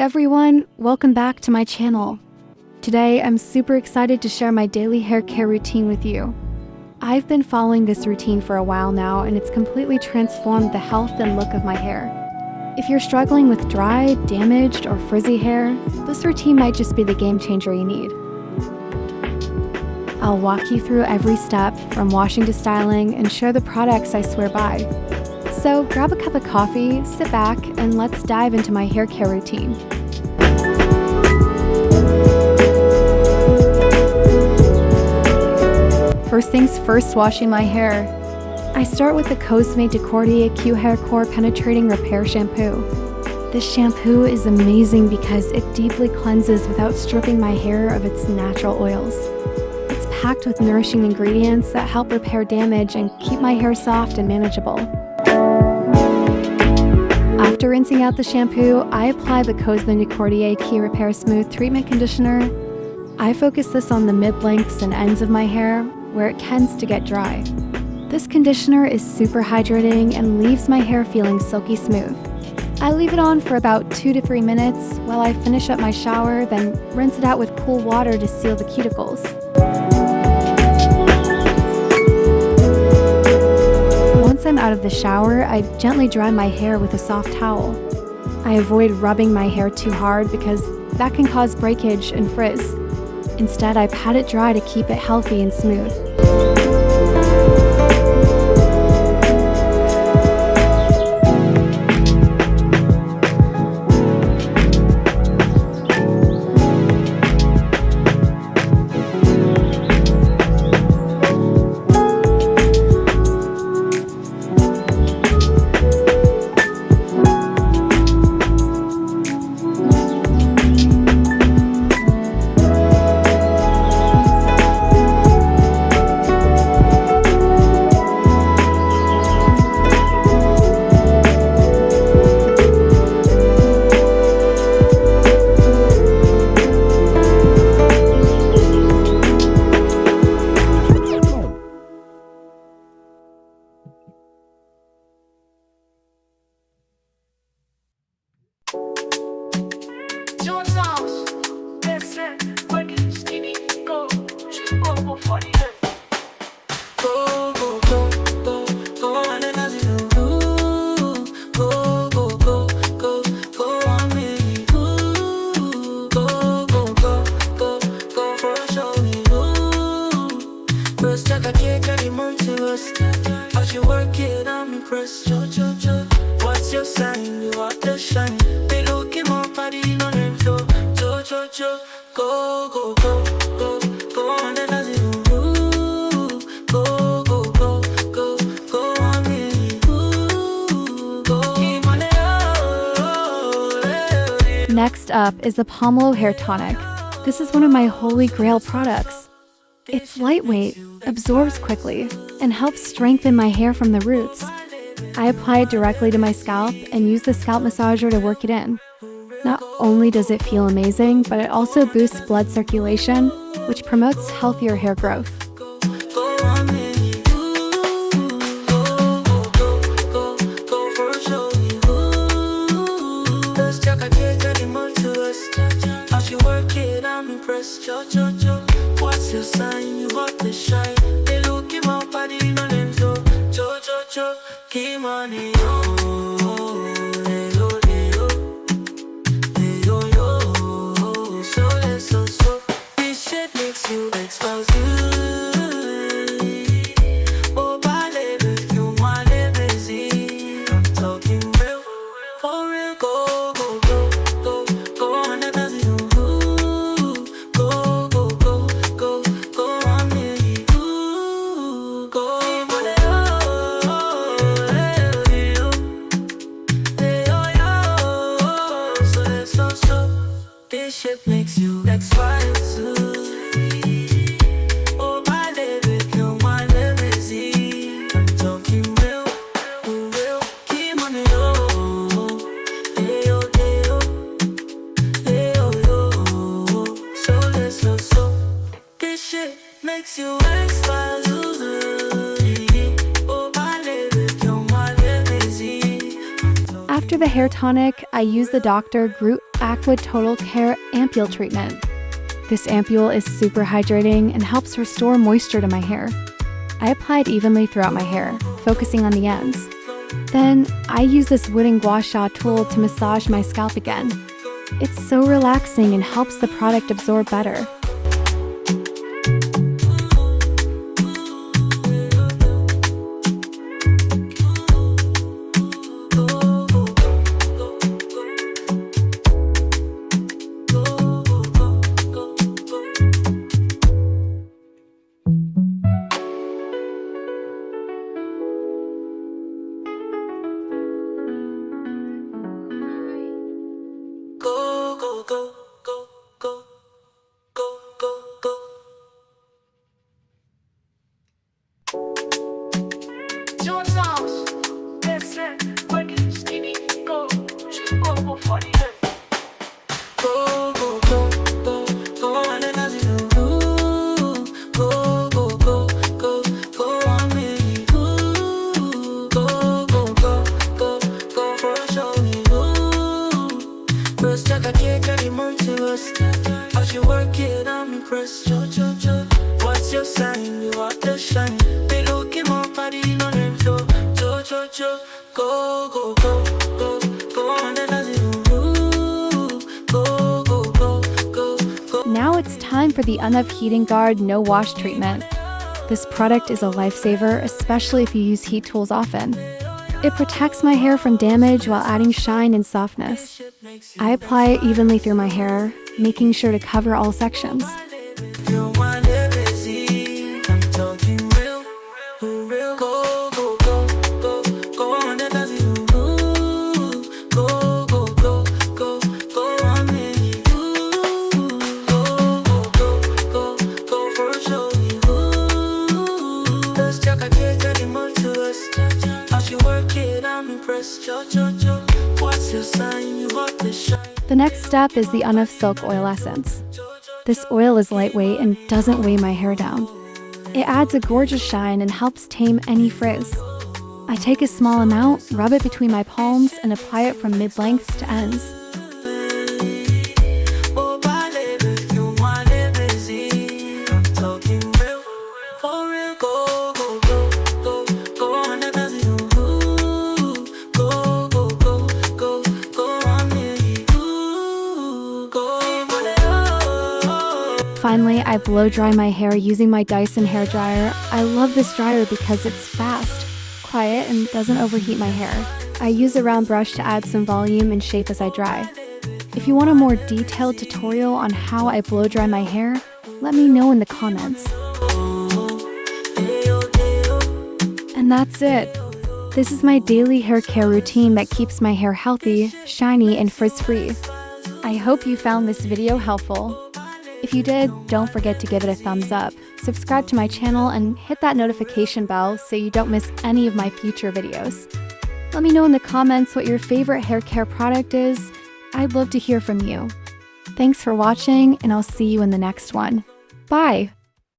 everyone, welcome back to my channel. Today I'm super excited to share my daily hair care routine with you. I've been following this routine for a while now and it's completely transformed the health and look of my hair. If you're struggling with dry, damaged, or frizzy hair, this routine might just be the game changer you need. I'll walk you through every step, from washing to styling, and share the products I swear by. So grab a cup of coffee, sit back, and let's dive into my hair care routine. First things first, washing my hair. I start with the COSME DECORTE Q Hair Core Penetrating Repair Shampoo. This shampoo is amazing because it deeply cleanses without stripping my hair of its natural oils. It's packed with nourishing ingredients that help repair damage and keep my hair soft and manageable. After rinsing out the shampoo, I apply the COSME DECORTE Key Repair Smooth Treatment Conditioner. I focus this on the mid-lengths and ends of my hair, where it tends to get dry. This conditioner is super hydrating and leaves my hair feeling silky smooth. I leave it on for about 2 to 3 minutes while I finish up my shower, then rinse it out with cool water to seal the cuticles. Once I'm out of the shower, I gently dry my hair with a soft towel. I avoid rubbing my hair too hard because that can cause breakage and frizz. Instead, I pat it dry to keep it healthy and smooth. What's your sign? You are the shine. They looking more body no name so go go go go go on and as you go go go go go on me go keep on it. Next up is the Pomelo Hair Tonic. This is one of my holy grail products. It's lightweight, absorbs quickly, and helps strengthen my hair from the roots. I apply it directly to my scalp and use the scalp massager to work it in. Not only does it feel amazing, but it also boosts blood circulation, which promotes healthier hair growth. What's your sign? You got the shine. They look in my body, no name so keep money so this shit makes you expose you. Oh, ballet, you want it busy. I'm talking real, for real. Go, go, go, go, go on and as you go, go, go, go, go on me, go. the hair tonic, I use the Dr. Groot Aqua Total Care Ampoule treatment. This ampoule is super hydrating and helps restore moisture to my hair. I apply it evenly throughout my hair, focusing on the ends. Then, I use this wooden gua sha tool to massage my scalp again. It's so relaxing and helps the product absorb better. What's your sign? You are the shine. They look in my body, no name, so go, go, go, go, go on and as you go, go, go, go, go. Now it's time for the UNOVE Heating Guard No Wash treatment. This product is a lifesaver, especially if you use heat tools often. It protects my hair from damage while adding shine and softness. I apply it evenly through my hair, making sure to cover all sections. The next step is the UNOVE Silk Oil Essence. This oil is lightweight and doesn't weigh my hair down. It adds a gorgeous shine and helps tame any frizz. I take a small amount, rub it between my palms, and apply it from mid-lengths to ends. Finally, I blow dry my hair using my Dyson hair dryer. I love this dryer because it's fast, quiet, and doesn't overheat my hair. I use a round brush to add some volume and shape as I dry. If you want a more detailed tutorial on how I blow dry my hair, let me know in the comments. And that's it. This is my daily hair care routine that keeps my hair healthy, shiny, and frizz-free. I hope you found this video helpful. If you did, don't forget to give it a thumbs up, subscribe to my channel, and hit that notification bell so you don't miss any of my future videos. Let me know in the comments what your favorite hair care product is. I'd love to hear from you. Thanks for watching, and I'll see you in the next one. Bye!